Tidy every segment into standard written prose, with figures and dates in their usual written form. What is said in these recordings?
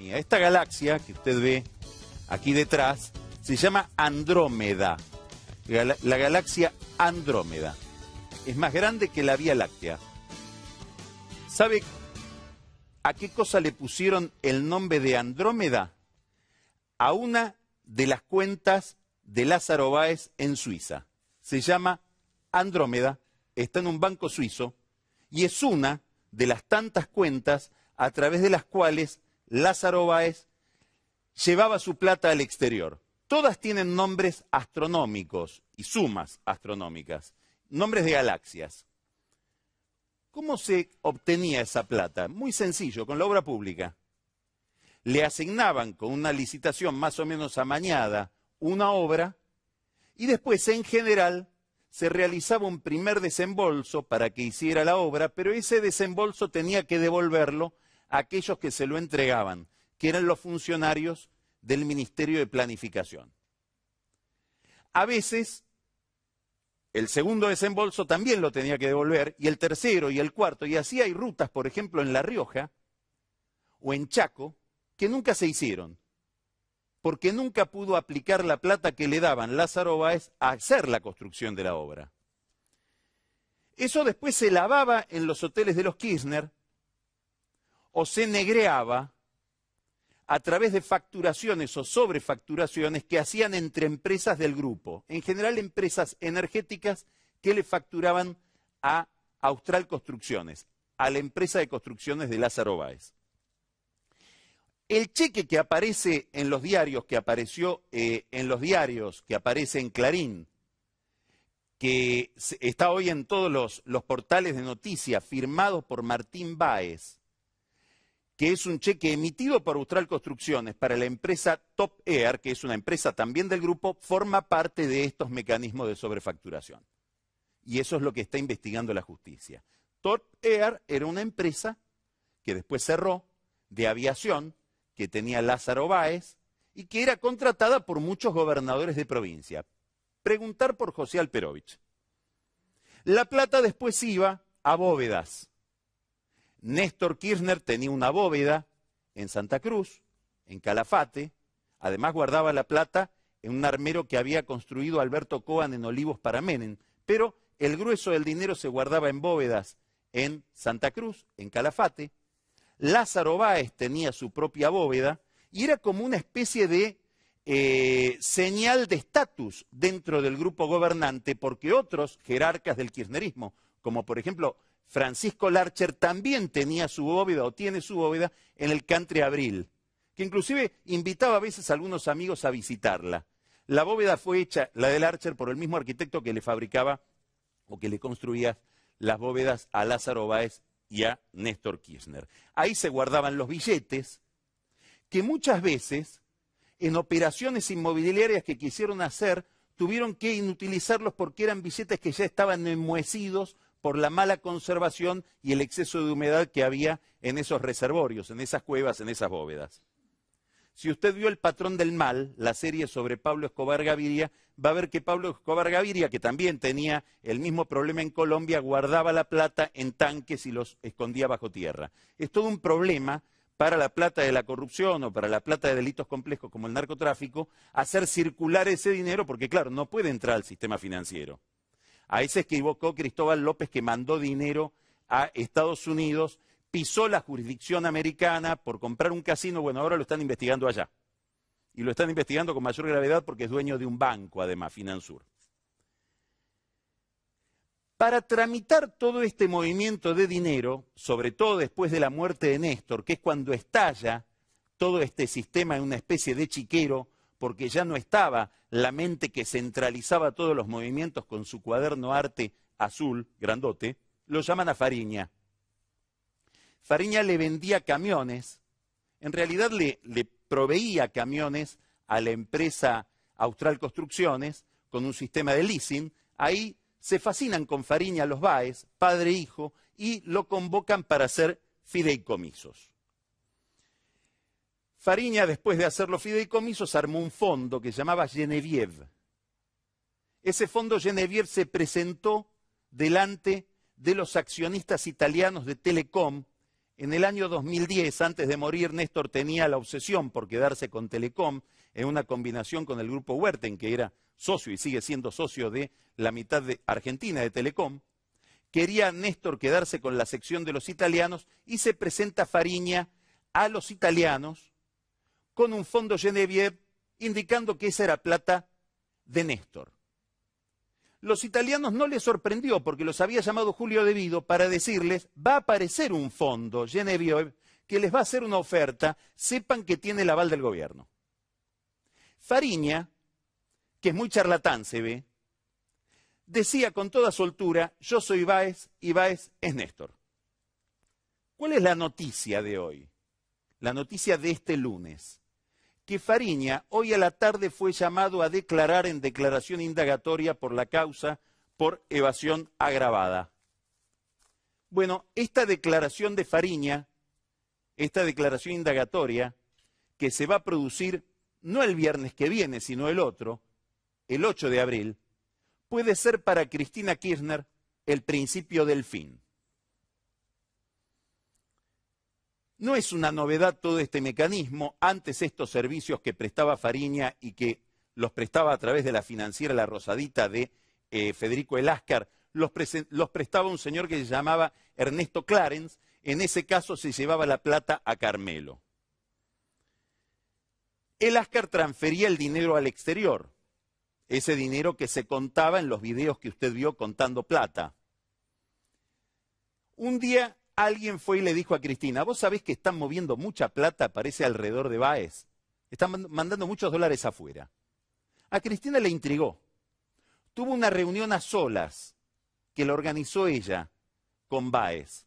astronomía. Esta galaxia que usted ve aquí detrás se llama Andrómeda, la galaxia Andrómeda. Es más grande que la Vía Láctea. ¿Sabe a qué cosa le pusieron el nombre de Andrómeda? A una de las cuentas de Lázaro Báez en Suiza. Se llama Andrómeda, está en un banco suizo y es una de las tantas cuentas a través de las cuales Lázaro Báez llevaba su plata al exterior. Todas tienen nombres astronómicos y sumas astronómicas, nombres de galaxias. ¿Cómo se obtenía esa plata? Muy sencillo, con la obra pública. Le asignaban con una licitación más o menos amañada una obra y después, en general, se realizaba un primer desembolso para que hiciera la obra, pero ese desembolso tenía que devolverlo a aquellos que se lo entregaban, que eran los funcionarios del Ministerio de Planificación. A veces, el segundo desembolso también lo tenía que devolver, y el tercero y el cuarto, y así hay rutas, por ejemplo, en La Rioja o en Chaco, que nunca se hicieron, porque nunca pudo aplicar la plata que le daban Lázaro Báez a hacer la construcción de la obra. Eso después se lavaba en los hoteles de los Kirchner o se negreaba a través de facturaciones o sobrefacturaciones que hacían entre empresas del grupo, en general empresas energéticas que le facturaban a Austral Construcciones, a la empresa de construcciones de Lázaro Báez. El cheque que aparece en los diarios, que apareció que aparece en Clarín, que está hoy en todos los portales de noticias, firmado por Martín Báez, que es un cheque emitido por Austral Construcciones para la empresa Top Air, que es una empresa también del grupo, forma parte de estos mecanismos de sobrefacturación. Y eso es lo que está investigando la justicia. Top Air era una empresa que después cerró, de aviación, que tenía Lázaro Báez y que era contratada por muchos gobernadores de provincia. Preguntar por José Alperovich. La plata después iba a bóvedas. Néstor Kirchner tenía una bóveda en Santa Cruz, en Calafate. Además guardaba la plata en un armero que había construido Alberto Coan en Olivos para Menem. Pero el grueso del dinero se guardaba en bóvedas en Santa Cruz, en Calafate. Lázaro Báez tenía su propia bóveda y era como una especie de señal de estatus dentro del grupo gobernante, porque otros jerarcas del kirchnerismo, como por ejemplo Francisco Larcher, también tenía su bóveda o tiene su bóveda en el Country Abril, que inclusive invitaba a veces a algunos amigos a visitarla. La bóveda fue hecha, la de Larcher, por el mismo arquitecto que le fabricaba o que le construía las bóvedas a Lázaro Báez y a Néstor Kirchner. Ahí se guardaban los billetes, que muchas veces, en operaciones inmobiliarias que quisieron hacer, tuvieron que inutilizarlos porque eran billetes que ya estaban enmohecidos por la mala conservación y el exceso de humedad que había en esos reservorios, en esas cuevas, en esas bóvedas. Si usted vio El Patrón del Mal, la serie sobre Pablo Escobar Gaviria, va a ver que Pablo Escobar Gaviria, que también tenía el mismo problema en Colombia, guardaba la plata en tanques y los escondía bajo tierra. Es todo un problema para la plata de la corrupción o para la plata de delitos complejos como el narcotráfico, hacer circular ese dinero porque, claro, no puede entrar al sistema financiero. Ahí se equivocó Cristóbal López, que mandó dinero a Estados Unidos, pisó la jurisdicción americana por comprar un casino. Bueno, ahora lo están investigando allá. Y lo están investigando con mayor gravedad porque es dueño de un banco, además, Finansur. Para tramitar todo este movimiento de dinero, sobre todo después de la muerte de Néstor, que es cuando estalla todo este sistema en una especie de chiquero, porque ya no estaba la mente que centralizaba todos los movimientos con su cuaderno arte azul, grandote, lo llaman a Fariña. Fariña le vendía camiones, en realidad le proveía camiones a la empresa Austral Construcciones con un sistema de leasing. Ahí se fascinan con Fariña los Báez, padre e hijo, y lo convocan para hacer fideicomisos. Fariña, después de hacer los fideicomisos, armó un fondo que se llamaba Genevieve. Ese fondo Genevieve se presentó delante de los accionistas italianos de Telecom En el año 2010, antes de morir, Néstor tenía la obsesión por quedarse con Telecom en una combinación con el grupo Huerten, que era socio y sigue siendo socio de la mitad de Argentina de Telecom. Quería Néstor quedarse con la sección de los italianos y se presenta Fariña a los italianos con un fondo Genevieve indicando que esa era plata de Néstor. Los italianos no les sorprendió porque los había llamado Julio De Vido para decirles, va a aparecer un fondo Genevieve que les va a hacer una oferta, sepan que tiene el aval del gobierno. Fariña, que es muy charlatán se ve, decía con toda soltura, yo soy Báez y Báez es Néstor. ¿Cuál es la noticia de hoy? La noticia de este lunes. Que Fariña hoy a la tarde fue llamado a declarar en declaración indagatoria por la causa por evasión agravada. Bueno, esta declaración de Fariña, esta declaración indagatoria, que se va a producir no el viernes que viene, sino el otro, el 8 de abril, puede ser para Cristina Kirchner el principio del fin. No es una novedad todo este mecanismo. Antes estos servicios que prestaba Fariña y que los prestaba a través de la financiera La Rosadita de Federico Eláscar, los prestaba un señor que se llamaba Ernesto Clarence. En ese caso se llevaba la plata a Carmelo. Eláscar transfería el dinero al exterior, ese dinero que se contaba en los videos que usted vio contando plata. Un día alguien fue y le dijo a Cristina, vos sabés que están moviendo mucha plata, parece alrededor de Báez. Están mandando muchos dólares afuera. A Cristina le intrigó. Tuvo una reunión a solas que la organizó ella con Báez.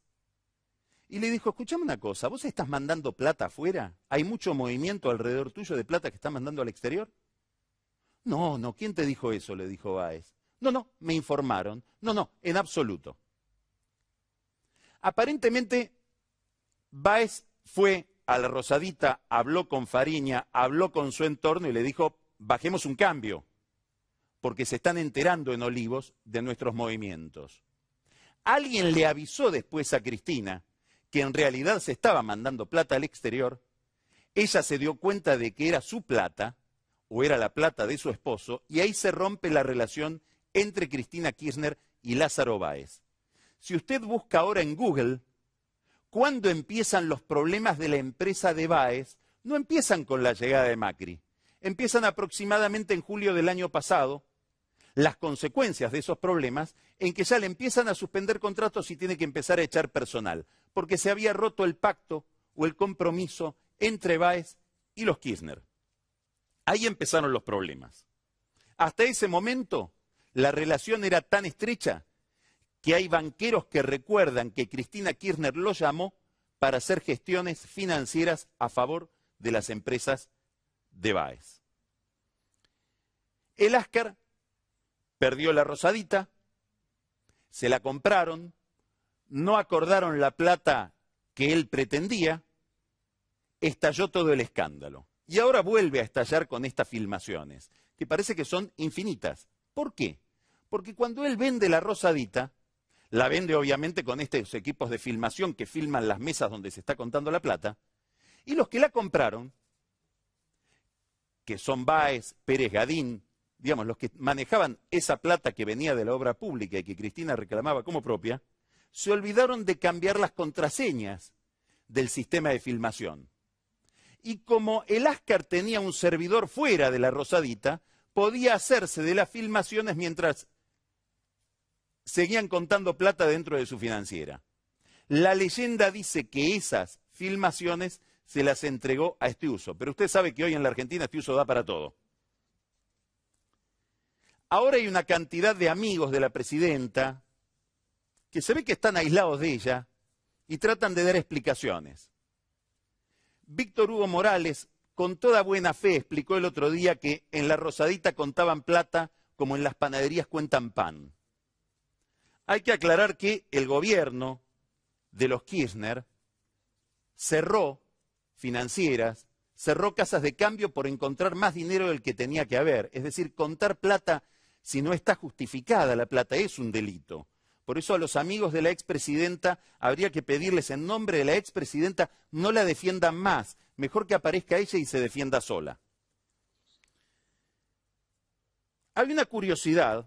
Y le dijo, escuchame una cosa, ¿vos estás mandando plata afuera? ¿Hay mucho movimiento alrededor tuyo de plata que estás mandando al exterior? No, no, ¿quién te dijo eso? Le dijo Báez. No, me informaron. No, en absoluto. Aparentemente, Báez fue a La Rosadita, habló con Fariña, habló con su entorno y le dijo, bajemos un cambio, porque se están enterando en Olivos de nuestros movimientos. Alguien le avisó después a Cristina que en realidad se estaba mandando plata al exterior. Ella se dio cuenta de que era su plata, o era la plata de su esposo, y ahí se rompe la relación entre Cristina Kirchner y Lázaro Báez. Si usted busca ahora en Google, ¿cuándo empiezan los problemas de la empresa de Báez? No empiezan con la llegada de Macri. Empiezan aproximadamente en julio del año pasado, las consecuencias de esos problemas, en que ya le empiezan a suspender contratos y tiene que empezar a echar personal, porque se había roto el pacto o el compromiso entre Báez y los Kirchner. Ahí empezaron los problemas. Hasta ese momento, la relación era tan estrecha que hay banqueros que recuerdan que Cristina Kirchner lo llamó para hacer gestiones financieras a favor de las empresas de Báez. Eláscar perdió La Rosadita, se la compraron, no acordaron la plata que él pretendía, estalló todo el escándalo. Y ahora vuelve a estallar con estas filmaciones, que parece que son infinitas. ¿Por qué? Porque cuando él vende La Rosadita, la vende obviamente con estos equipos de filmación que filman las mesas donde se está contando la plata, y los que la compraron, que son Báez, Pérez Gadín, digamos, los que manejaban esa plata que venía de la obra pública y que Cristina reclamaba como propia, se olvidaron de cambiar las contraseñas del sistema de filmación. Y como Eláscar tenía un servidor fuera de La Rosadita, podía hacerse de las filmaciones mientras seguían contando plata dentro de su financiera. La leyenda dice que esas filmaciones se las entregó a Estiuso, pero usted sabe que hoy en la Argentina Estiuso da para todo. Ahora hay una cantidad de amigos de la presidenta que se ve que están aislados de ella y tratan de dar explicaciones. Víctor Hugo Morales, con toda buena fe, explicó el otro día que en La Rosadita contaban plata como en las panaderías cuentan pan. Hay que aclarar que el gobierno de los Kirchner cerró financieras, cerró casas de cambio por encontrar más dinero del que tenía que haber. Es decir, contar plata si no está justificada la plata es un delito. Por Por eso a los amigos de la expresidenta habría que pedirles en nombre de la expresidenta no la defiendan más. Mejor que aparezca ella y se defienda sola. Hay una curiosidad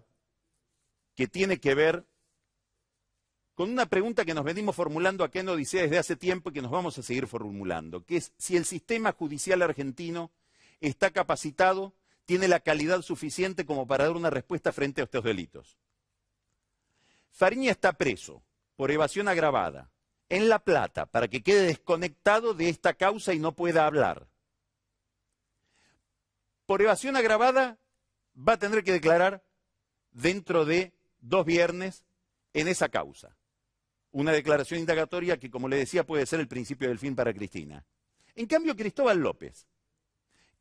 que tiene que ver con una pregunta que nos venimos formulando acá en Odisea desde hace tiempo y que nos vamos a seguir formulando, que es si el sistema judicial argentino está capacitado, tiene la calidad suficiente como para dar una respuesta frente a estos delitos. Fariña está preso por evasión agravada en La Plata para que quede desconectado de esta causa y no pueda hablar. Por evasión agravada va a tener que declarar dentro de 2 viernes en esa causa. Una declaración indagatoria que, como le decía, puede ser el principio del fin para Cristina. En cambio, Cristóbal López,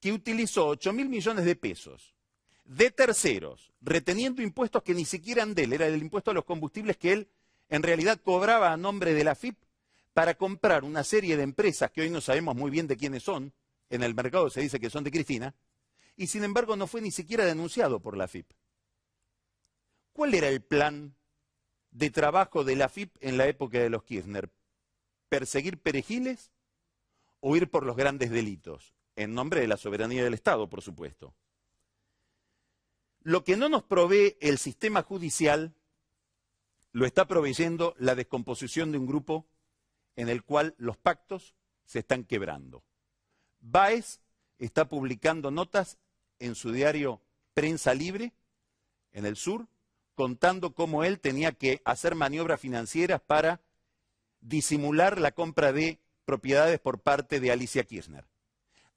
que utilizó 8.000 millones de pesos de terceros, reteniendo impuestos que ni siquiera eran de él, era el impuesto a los combustibles que él en realidad cobraba a nombre de la AFIP para comprar una serie de empresas que hoy no sabemos muy bien de quiénes son, en el mercado se dice que son de Cristina, y sin embargo no fue ni siquiera denunciado por la AFIP. ¿Cuál era el plan de trabajo de la AFIP en la época de los Kirchner? ¿Perseguir perejiles o ir por los grandes delitos? En nombre de la soberanía del Estado, por supuesto. Lo que no nos provee el sistema judicial lo está proveyendo la descomposición de un grupo en el cual los pactos se están quebrando. Báez está publicando notas en su diario Prensa Libre, en el sur, contando cómo él tenía que hacer maniobras financieras para disimular la compra de propiedades por parte de Alicia Kirchner.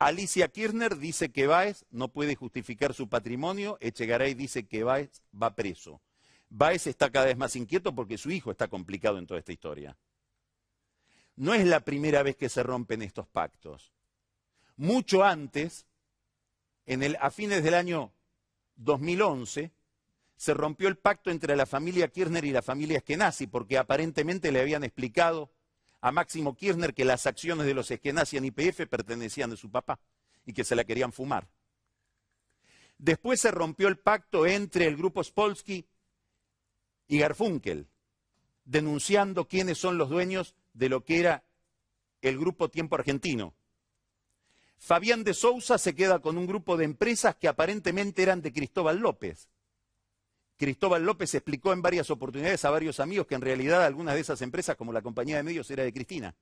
Alicia Kirchner dice que Báez no puede justificar su patrimonio, Echegaray dice que Báez va preso. Báez está cada vez más inquieto porque su hijo está complicado en toda esta historia. No es la primera vez que se rompen estos pactos. Mucho antes, a fines del año 2011, se rompió el pacto entre la familia Kirchner y la familia Eskenazi, porque aparentemente le habían explicado a Máximo Kirchner que las acciones de los Eskenazi en YPF pertenecían a su papá y que se la querían fumar. Después se rompió el pacto entre el grupo Spolsky y Garfunkel, denunciando quiénes son los dueños de lo que era el grupo Tiempo Argentino. Fabián de Sousa se queda con un grupo de empresas que aparentemente eran de Cristóbal López. Cristóbal López explicó en varias oportunidades a varios amigos que en realidad algunas de esas empresas, como la compañía de medios, era de Cristina.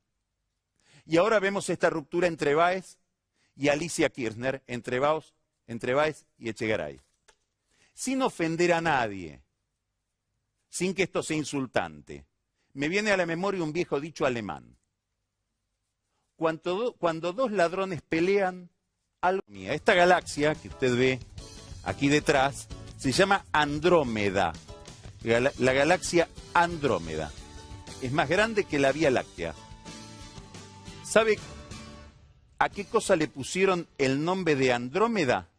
Y ahora vemos esta ruptura entre Báez y Alicia Kirchner, entre Báez y Echegaray. Sin ofender a nadie, sin que esto sea insultante, me viene a la memoria un viejo dicho alemán. Cuando 2 ladrones pelean, algo mía. Esta galaxia que usted ve aquí detrás se llama Andrómeda, la galaxia Andrómeda. Es más grande que la Vía Láctea. ¿Sabe a qué cosa le pusieron el nombre de Andrómeda?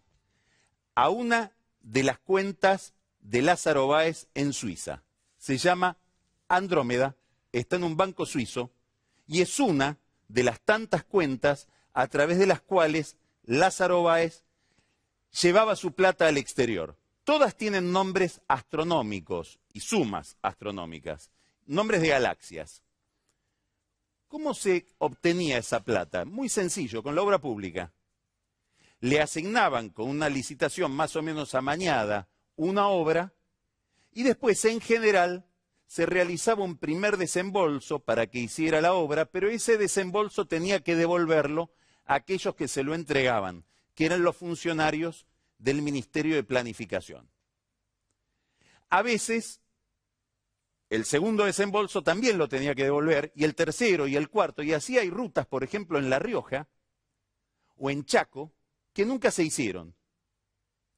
A una de las cuentas de Lázaro Báez en Suiza. Se llama Andrómeda, está en un banco suizo y es una de las tantas cuentas a través de las cuales Lázaro Báez llevaba su plata al exterior. Todas tienen nombres astronómicos y sumas astronómicas, nombres de galaxias. ¿Cómo se obtenía esa plata? Muy sencillo, con la obra pública. Le asignaban con una licitación más o menos amañada una obra y después, en general, se realizaba un primer desembolso para que hiciera la obra, pero ese desembolso tenía que devolverlo a aquellos que se lo entregaban, que eran los funcionarios del Ministerio de Planificación. A veces, el segundo desembolso también lo tenía que devolver, y el tercero y el cuarto, y así hay rutas, por ejemplo, en La Rioja o en Chaco, que nunca se hicieron,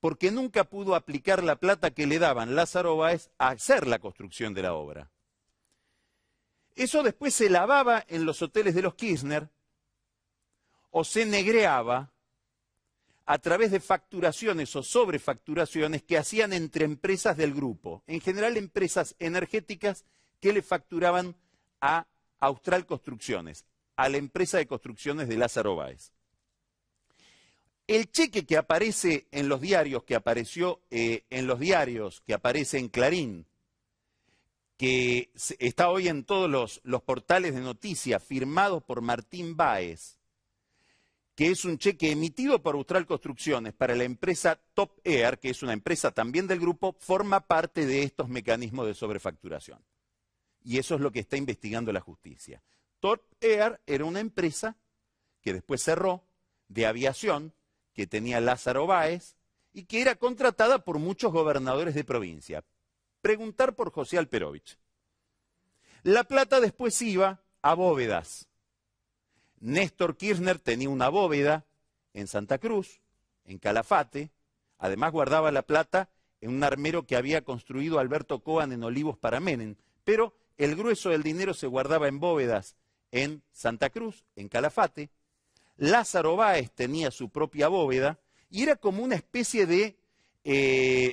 porque nunca pudo aplicar la plata que le daban Lázaro Báez a hacer la construcción de la obra. Eso después se lavaba en los hoteles de los Kirchner o se negreaba a través de facturaciones o sobrefacturaciones que hacían entre empresas del grupo, en general empresas energéticas que le facturaban a Austral Construcciones, a la empresa de construcciones de Lázaro Báez. El cheque que aparece en los diarios, que apareció que aparece en Clarín, que está hoy en todos los portales de noticias, firmado por Martín Báez, que es un cheque emitido por Austral Construcciones para la empresa Top Air, que es una empresa también del grupo, forma parte de estos mecanismos de sobrefacturación. Y eso es lo que está investigando la justicia. Top Air era una empresa que después cerró, de aviación, que tenía Lázaro Báez, y que era contratada por muchos gobernadores de provincia. Preguntar por José Alperovich. La plata después iba a bóvedas. Néstor Kirchner tenía una bóveda en Santa Cruz, en Calafate. Además guardaba la plata en un armero que había construido Alberto Coan en Olivos para Menem. Pero el grueso del dinero se guardaba en bóvedas en Santa Cruz, en Calafate. Lázaro Báez tenía su propia bóveda y era como una especie de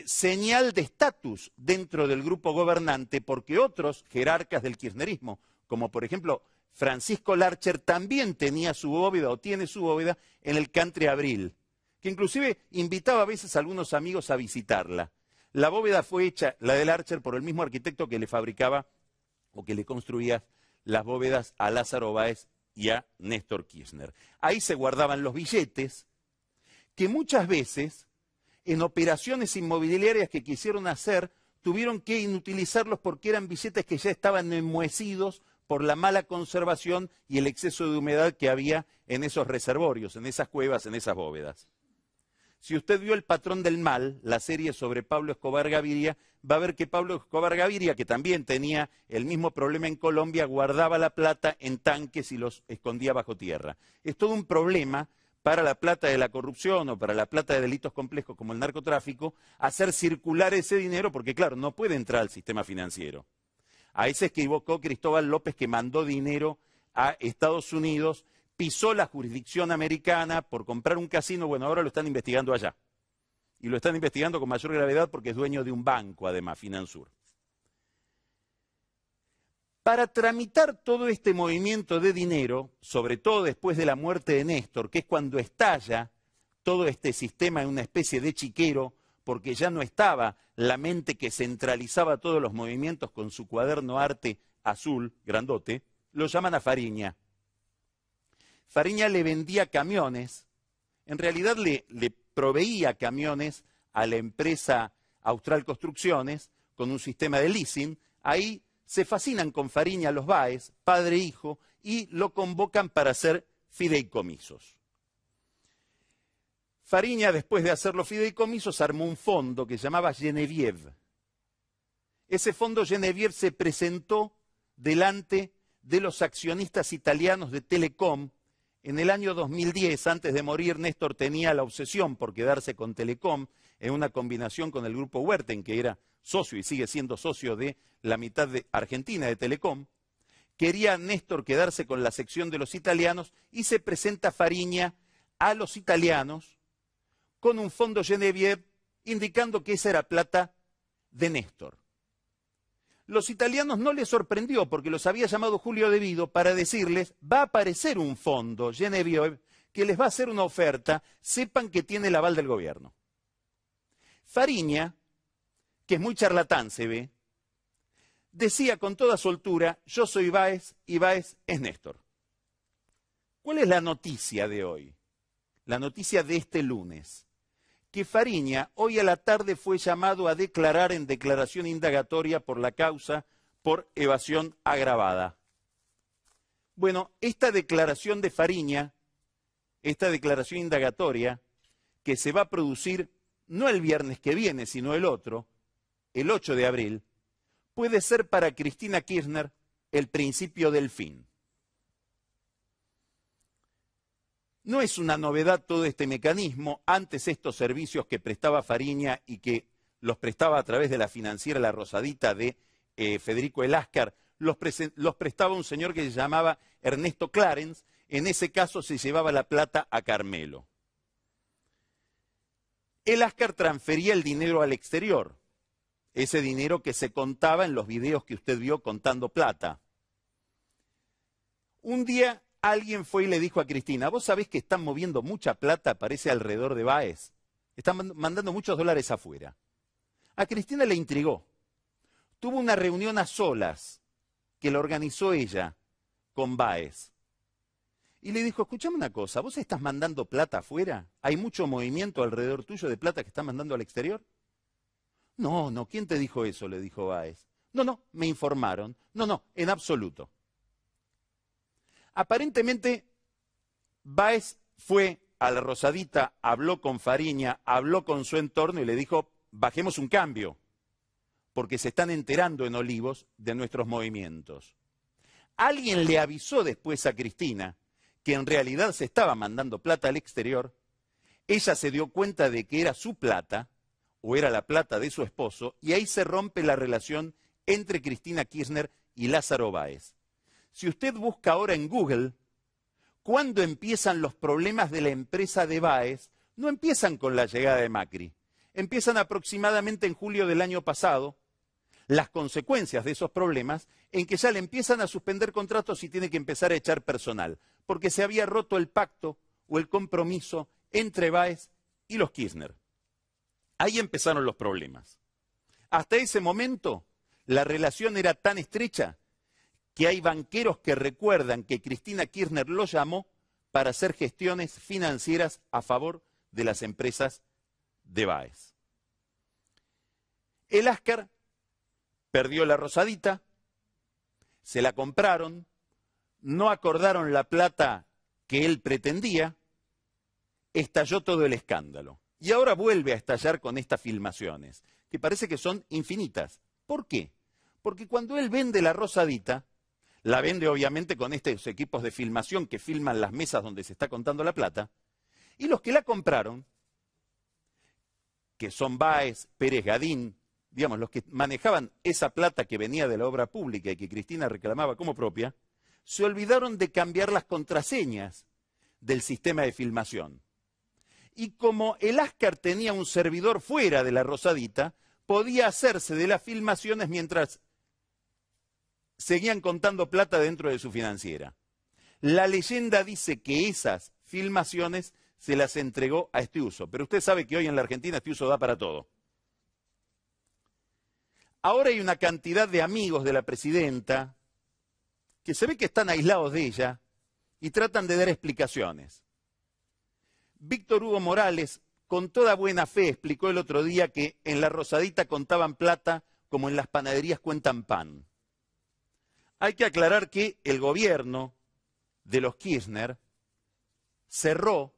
señal de estatus dentro del grupo gobernante, porque otros jerarcas del kirchnerismo, como por ejemplo Francisco Larcher, también tenía su bóveda o tiene su bóveda en el Country Abril, que inclusive invitaba a veces a algunos amigos a visitarla. La bóveda fue hecha, la de Larcher, por el mismo arquitecto que le fabricaba o que le construía las bóvedas a Lázaro Báez y a Néstor Kirchner. Ahí se guardaban los billetes que muchas veces en operaciones inmobiliarias que quisieron hacer tuvieron que inutilizarlos porque eran billetes que ya estaban enmohecidos por la mala conservación y el exceso de humedad que había en esos reservorios, en esas cuevas, en esas bóvedas. Si usted vio El Patrón del Mal, la serie sobre Pablo Escobar Gaviria, va a ver que Pablo Escobar Gaviria, que también tenía el mismo problema en Colombia, guardaba la plata en tanques y los escondía bajo tierra. Es todo un problema para la plata de la corrupción o para la plata de delitos complejos como el narcotráfico, hacer circular ese dinero porque, claro, no puede entrar al sistema financiero. Ahí se equivocó Cristóbal López, que mandó dinero a Estados Unidos, pisó la jurisdicción americana por comprar un casino. Bueno, ahora lo están investigando allá. Y lo están investigando con mayor gravedad porque es dueño de un banco, además, Finansur. Para tramitar todo este movimiento de dinero, sobre todo después de la muerte de Néstor, que es cuando estalla todo este sistema en una especie de chiquero, porque ya no estaba la mente que centralizaba todos los movimientos con su cuaderno arte azul, grandote, lo llaman a Fariña. Fariña le vendía camiones, en realidad le proveía camiones a la empresa Austral Construcciones con un sistema de leasing. Ahí se fascinan con Fariña los Báez, padre e hijo, y lo convocan para hacer fideicomisos. Fariña, después de hacer los fideicomisos, armó un fondo que se llamaba Genevieve. Ese fondo Genevieve se presentó delante de los accionistas italianos de Telecom. En el año 2010, antes de morir, Néstor tenía la obsesión por quedarse con Telecom en una combinación con el grupo Huerten, que era socio y sigue siendo socio de la mitad de Argentina de Telecom. Quería Néstor quedarse con la sección de los italianos y se presenta Fariña a los italianos con un fondo Genevieve indicando que esa era plata de Néstor. Los italianos no les sorprendió porque los había llamado Julio De Vido para decirles: va a aparecer un fondo Genevieve que les va a hacer una oferta, sepan que tiene el aval del gobierno. Fariña, que es muy charlatán se ve, decía con toda soltura: yo soy Báez y Báez es Néstor. ¿Cuál es la noticia de hoy? La noticia de este lunes. Que Fariña hoy a la tarde fue llamado a declarar en declaración indagatoria por la causa por evasión agravada. Bueno, esta declaración de Fariña, esta declaración indagatoria, que se va a producir no el viernes que viene, sino el otro, el 8 de abril, puede ser para Cristina Kirchner el principio del fin. No es una novedad todo este mecanismo. Antes estos servicios que prestaba Fariña y que los prestaba a través de la financiera La Rosadita de Federico Eláscar, los prestaba un señor que se llamaba Ernesto Clarence. En ese caso se llevaba la plata a Carmelo. Eláscar transfería el dinero al exterior, ese dinero que se contaba en los videos que usted vio contando plata. Un día alguien fue y le dijo a Cristina: vos sabés que están moviendo mucha plata, parece alrededor de Báez. Están mandando muchos dólares afuera. A Cristina le intrigó. tuvo una reunión a solas que la organizó ella con Báez. Y le dijo, escuchame una cosa, ¿vos estás mandando plata afuera? ¿Hay mucho movimiento alrededor tuyo de plata que estás mandando al exterior? No, no, ¿quién te dijo eso? Le dijo Báez. No, no, me informaron. No, no, en absoluto. Aparentemente, Báez fue a la Rosadita, habló con Fariña, habló con su entorno y le dijo, bajemos un cambio, porque se están enterando en Olivos de nuestros movimientos. Alguien le avisó después a Cristina que en realidad se estaba mandando plata al exterior. Ella se dio cuenta de que era su plata, o era la plata de su esposo, y ahí se rompe la relación entre Cristina Kirchner y Lázaro Báez. Si usted busca ahora en Google, ¿cuándo empiezan los problemas de la empresa de Báez? No empiezan con la llegada de Macri, empiezan aproximadamente en julio del año pasado, las consecuencias de esos problemas, en que ya le empiezan a suspender contratos y tiene que empezar a echar personal, porque se había roto el pacto o el compromiso entre Báez y los Kirchner. Ahí empezaron los problemas. Hasta ese momento, la relación era tan estrecha que hay banqueros que recuerdan que Cristina Kirchner lo llamó para hacer gestiones financieras a favor de las empresas de Báez. El Ascar perdió la Rosadita, se la compraron, no acordaron la plata que él pretendía, estalló todo el escándalo. Y ahora vuelve a estallar con estas filmaciones, que parece que son infinitas. ¿Por qué? Porque cuando él vende la Rosadita, la vende obviamente con estos equipos de filmación que filman las mesas donde se está contando la plata, y los que la compraron, que son Báez, Pérez Gadín, digamos, los que manejaban esa plata que venía de la obra pública y que Cristina reclamaba como propia, se olvidaron de cambiar las contraseñas del sistema de filmación. Y como el Ascar tenía un servidor fuera de la Rosadita, podía hacerse de las filmaciones mientras seguían contando plata dentro de su financiera. La leyenda dice que esas filmaciones se las entregó a este uso, pero usted sabe que hoy en la Argentina este uso da para todo. Ahora hay una cantidad de amigos de la presidenta que se ve que están aislados de ella y tratan de dar explicaciones. Víctor Hugo Morales, con toda buena fe, explicó el otro día que en la Rosadita contaban plata como en las panaderías cuentan pan. Hay que aclarar que el gobierno de los Kirchner cerró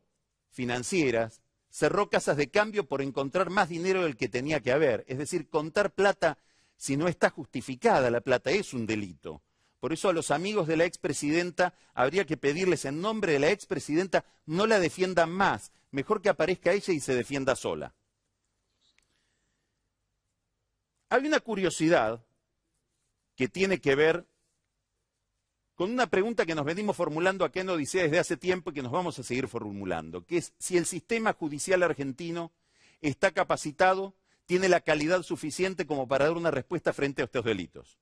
financieras, cerró casas de cambio por encontrar más dinero del que tenía que haber. Es decir, contar plata si no está justificada la plata es un delito. Por eso a los amigos de la expresidenta habría que pedirles en nombre de la expresidenta no la defiendan más. Mejor que aparezca ella y se defienda sola. Hay una curiosidad que tiene que ver con una pregunta que nos venimos formulando acá en Odisea desde hace tiempo y que nos vamos a seguir formulando, que es si el sistema judicial argentino está capacitado, tiene la calidad suficiente como para dar una respuesta frente a estos delitos.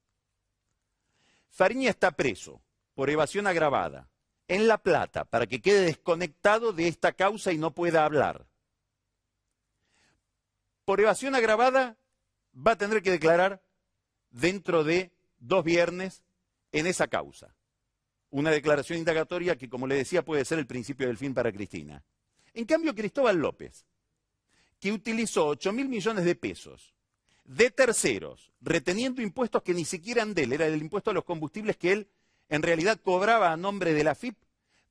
Fariña está preso por evasión agravada en La Plata para que quede desconectado de esta causa y no pueda hablar. Por evasión agravada va a tener que declarar dentro de 2 viernes en esa causa. Una declaración indagatoria que, como le decía, puede ser el principio del fin para Cristina. En cambio, Cristóbal López, que utilizó 8.000 millones de pesos de terceros, reteniendo impuestos que ni siquiera eran de él, era el impuesto a los combustibles que él en realidad cobraba a nombre de la AFIP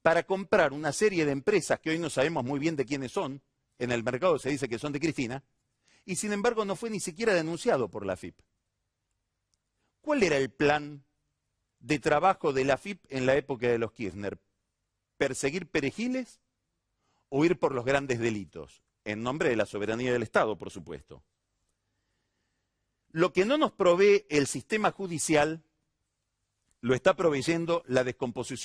para comprar una serie de empresas que hoy no sabemos muy bien de quiénes son, en el mercado se dice que son de Cristina, y sin embargo no fue ni siquiera denunciado por la AFIP. ¿Cuál era el plan de trabajo de la AFIP en la época de los Kirchner? ¿Perseguir perejiles o ir por los grandes delitos? En nombre de la soberanía del Estado, por supuesto. Lo que no nos provee el sistema judicial lo está proveyendo la descomposición